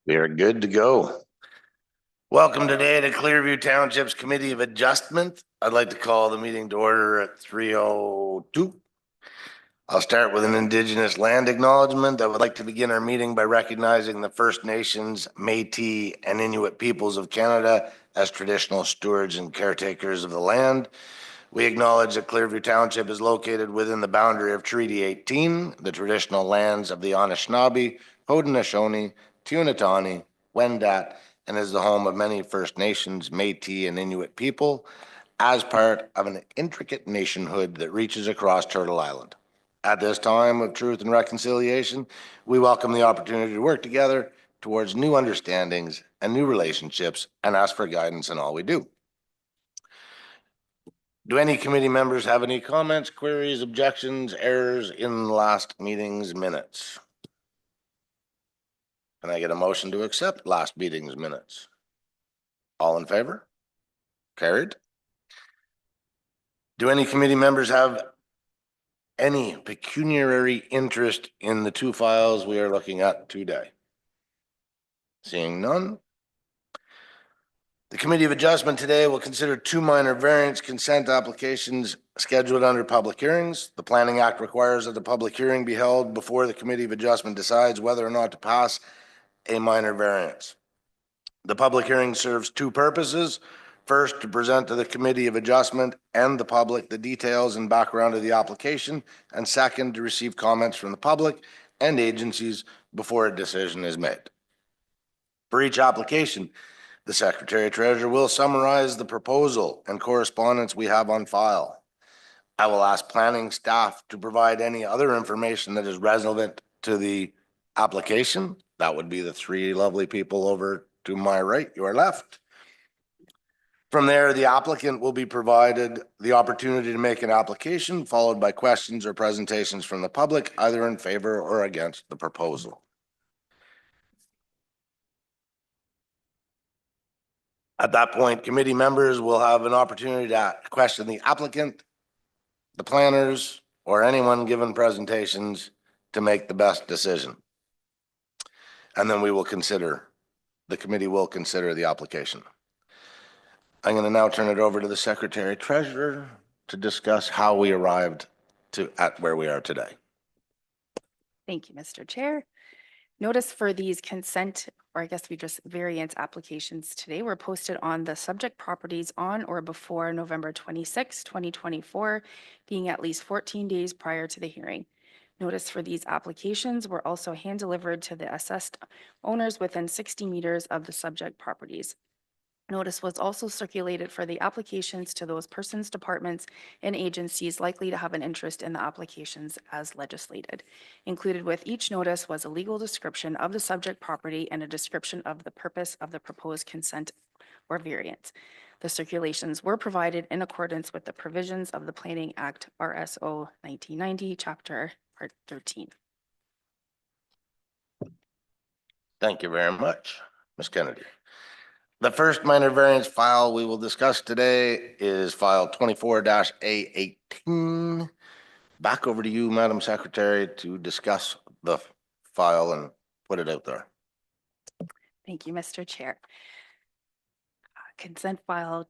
We are good to go. Welcome today to Clearview Township's Committee of Adjustment. I'd like to call the meeting to order at 3:02. I'll start with an Indigenous land acknowledgement. I would like to begin our meeting by recognizing the First Nations, Métis, and Inuit peoples of Canada as traditional stewards and caretakers of the land. We acknowledge that Clearview Township is located within the boundary of Treaty 18, the traditional lands of the Anishinaabe, Haudenosaunee, Tuanapishtim, Wendat, and is the home of many First Nations, Métis, and Inuit people as part of an intricate nationhood that reaches across Turtle Island. At this time of truth and reconciliation, we welcome the opportunity to work together towards new understandings and new relationships and ask for guidance in all we do. Do any committee members have any comments, queries, objections, errors in last meeting's minutes? Can I get a motion to accept last meeting's minutes? All in favor? Carried. Do any committee members have any pecuniary interest in the two files we are looking at today? Seeing none. The Committee of Adjustment today will consider two minor variance consent applications scheduled under public hearings. The Planning Act requires that the public hearing be held before the Committee of Adjustment decides whether or not to pass a minor variance. The public hearing serves two purposes. First, to present to the Committee of Adjustment and the public the details and background of the application, and second, to receive comments from the public and agencies before a decision is made. For each application, the Secretary Treasurer will summarize the proposal and correspondence we have on file. I will ask planning staff to provide any other information that is relevant to the application. That would be the three lovely people over to my right, your left. From there, the applicant will be provided the opportunity to make an application, followed by questions or presentations from the public, either in favor or against the proposal. At that point, committee members will have an opportunity to question the applicant, the planners, or anyone given presentations to make the best decision. And then the committee will consider the application. I'm going to now turn it over to the Secretary Treasurer to discuss how we arrived at where we are today. Thank you, Mr. Chair. Notice for these consent, or I guess we just variance applications today, were posted on the subject properties on or before November 26, 2024, being at least 14 days prior to the hearing. Notice for these applications were also hand delivered to the assessed owners within 60 meters of the subject properties. Notice was also circulated for the applications to those persons, departments, and agencies likely to have an interest in the applications as legislated. Included with each notice was a legal description of the subject property and a description of the purpose of the proposed consent or variance. The circulations were provided in accordance with the provisions of the Planning Act, RSO 1990, Chapter Part 13. Thank you very much, Ms. Kennedy. The first minor variance file we will discuss today is file 24-A18. Back over to you, Madam Secretary, to discuss the file and put it out there. Thank you, Mr. Chair. Consent file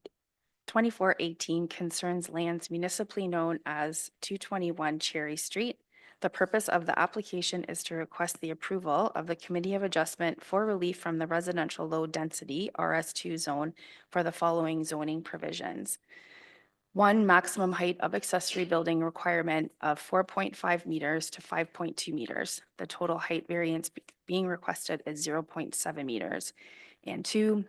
2418 concerns lands municipally known as 221 Cherry Street. The purpose of the application is to request the approval of the Committee of Adjustment for relief from the residential low density RS2 zone for the following zoning provisions. 1, maximum height of accessory building requirement of 4.5 meters to 5.2 meters. The total height variance being requested is 0.7 meters. And 2,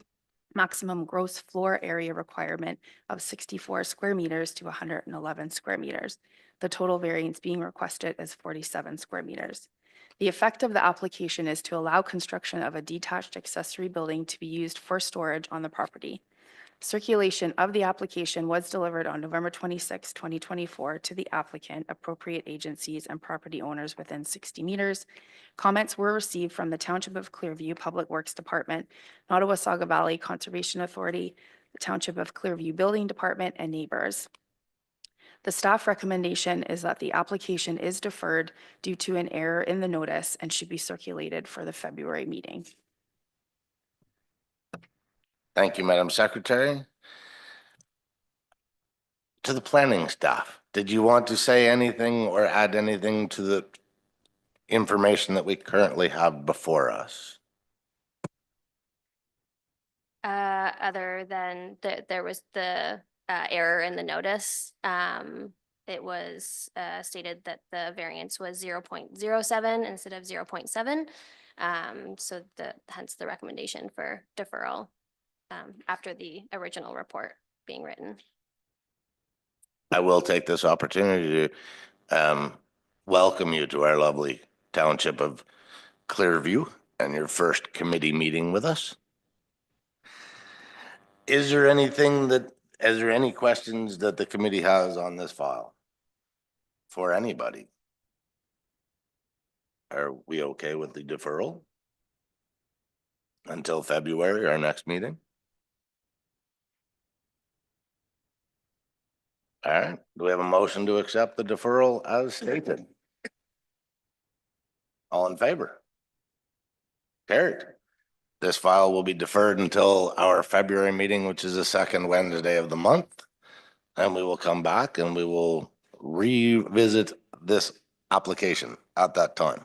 maximum gross floor area requirement of 64 square meters to 111 square meters. The total variance being requested is 47 square meters. The effect of the application is to allow construction of a detached accessory building to be used for storage on the property. Circulation of the application was delivered on November 26, 2024 to the applicant, appropriate agencies, and property owners within 60 meters. Comments were received from the Township of Clearview Public Works Department, Nottawasaga Valley Conservation Authority, the Township of Clearview Building Department, and neighbors. The staff recommendation is that the application is deferred due to an error in the notice and should be circulated for the February meeting. Thank you, Madam Secretary. To the planning staff, did you want to say anything or add anything to the information that we currently have before us? Other than there was the error in the notice. It was stated that the variance was 0.07 instead of 0.7. So hence the recommendation for deferral after the original report being written. I will take this opportunity to welcome you to our lovely township of Clearview and your first committee meeting with us. Is there any questions that the committee has on this file? For anybody? Are we okay with the deferral? Until February, our next meeting? All right, do we have a motion to accept the deferral as stated? All in favor? Carried. This file will be deferred until our February meeting, which is the second Wednesday of the month. And we will come back and we will revisit this application at that time.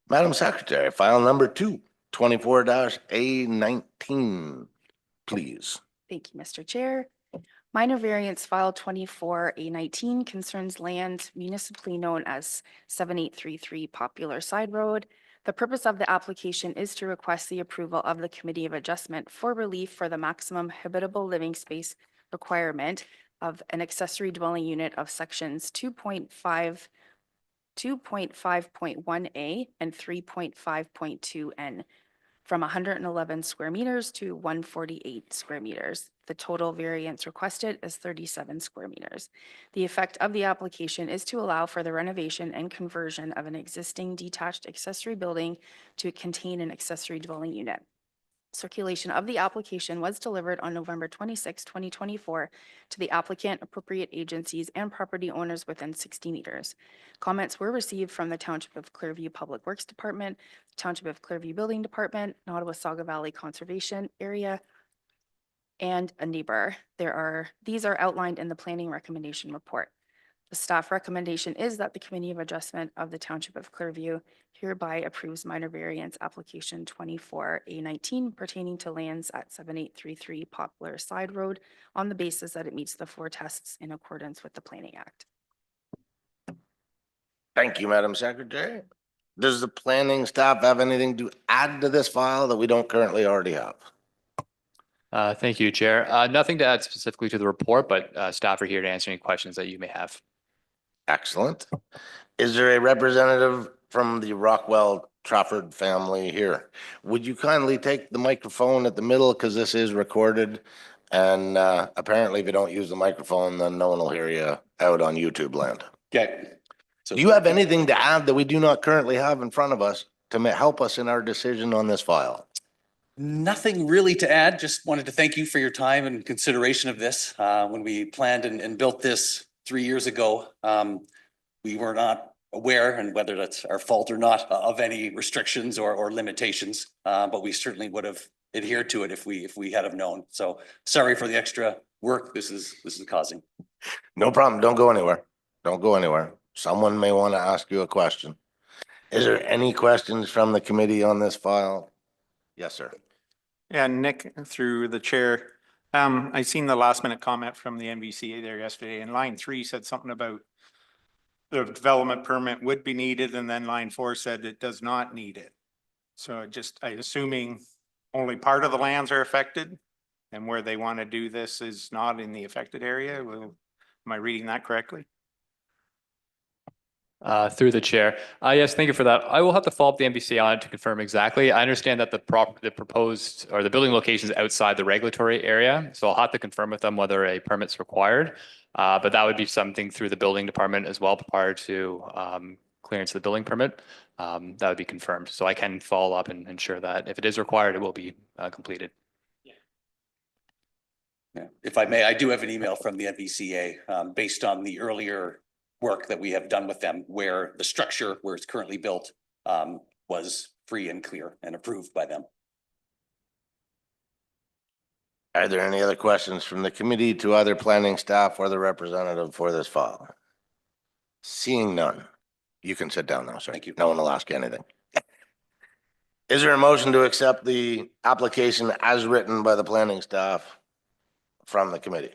Madam Secretary, file number 24-A19, please. Thank you, Mr. Chair. Minor variance file 24-A19 concerns land municipally known as 7833 Popular Side Road. The purpose of the application is to request the approval of the Committee of Adjustment for relief for the maximum habitable living space requirement of an accessory dwelling unit of sections 2.5.1A and 3.5.2N from 111 square meters to 148 square meters. The total variance requested is 37 square meters. The effect of the application is to allow for the renovation and conversion of an existing detached accessory building to contain an accessory dwelling unit. Circulation of the application was delivered on November 26, 2024 to the applicant, appropriate agencies, and property owners within 60 meters. Comments were received from the Township of Clearview Public Works Department, Township of Clearview Building Department, Nottawasaga Valley Conservation Area, and a neighbor. These are outlined in the planning recommendation report. The staff recommendation is that the Committee of Adjustment of the Township of Clearview hereby approves minor variance application 24-A19 pertaining to lands at 7833 Poplar Side Road on the basis that it meets the 4 tests in accordance with the Planning Act. Thank you, Madam Secretary. Does the planning staff have anything to add to this file that we don't currently already have? Thank you, Chair. Nothing to add specifically to the report, but staff are here to answer any questions that you may have. Excellent. Is there a representative from the Rockwell Trafford family here? Would you kindly take the microphone at the middle because this is recorded? And apparently if you don't use the microphone, then no one will hear you out on YouTube land. Okay. So Do you have anything to add that we do not currently have in front of us to help us in our decision on this file? nothing really to add. Just wanted to thank you for your time and consideration of this. When we planned and built this 3 years ago, we were not aware, and whether that's our fault or not, of any restrictions or limitations. But we certainly would have adhered to it if we had have known. So sorry for the extra work this is causing. No problem. Don't go anywhere. Don't go anywhere. Someone may want to ask you a question. Is there any questions from the committee on this file? Yes, sir. Yeah, Nick, through the chair. I seen the last minute comment from the NBCA there yesterday, and line 3 said something about the development permit would be needed, and then line 4 said it does not need it. So I assuming only part of the lands are affected, and where they want to do this is not in the affected area. Am I reading that correctly? Through the chair. Yes, thank you for that. I will have to follow up the NBC on it to confirm exactly. I understand that the proposed or the building location is outside the regulatory area. So I'll have to confirm with them whether a permit's required. But that would be something through the building department as well prior to clearance of the building permit. That would be confirmed. So I can follow up and ensure that if it is required, it will be completed. Yeah. If I may, I do have an email from the NVCA based on the earlier work that we have done with them, where the structure where it's currently built was free and clear and approved by them. Are there any other questions from the committee to either planning staff or the representative for this file? Seeing none, you can sit down now, sir. Thank you. No one will ask you anything. Is there a motion to accept the application as written by the planning staff from the committee?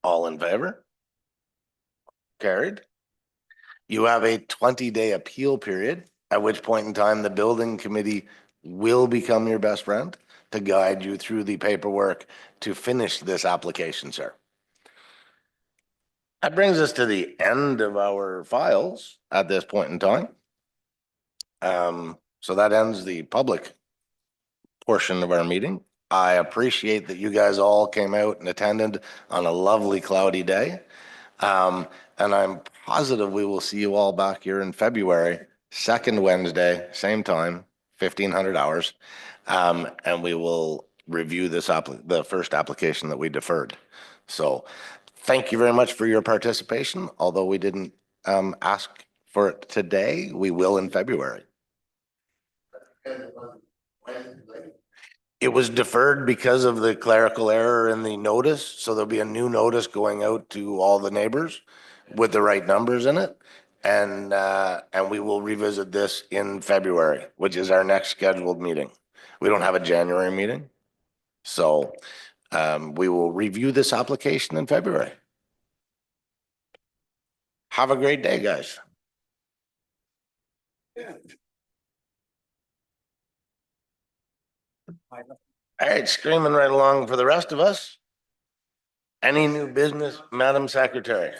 All in favor? Carried. You have a 20-day appeal period, at which point in time the building committee will become your best friend to guide you through the paperwork to finish this application, sir. That brings us to the end of our files at this point in time. So that ends the public portion of our meeting. I appreciate that you guys all came out and attended on a lovely cloudy day. And I'm positive we will see you all back here in February, second Wednesday, same time, 1500 hours. And we will review this the first application that we deferred. So thank you very much for your participation. Although we didn't ask for it today, we will in February. It was deferred because of the clerical error in the notice. So there'll be a new notice going out to all the neighbors with the right numbers in it. And we will revisit this in February, which is our next scheduled meeting. We don't have a January meeting. So we will review this application in February. Have a great day, guys. All right, screaming right along for the rest of us. Any new business, Madam Secretary?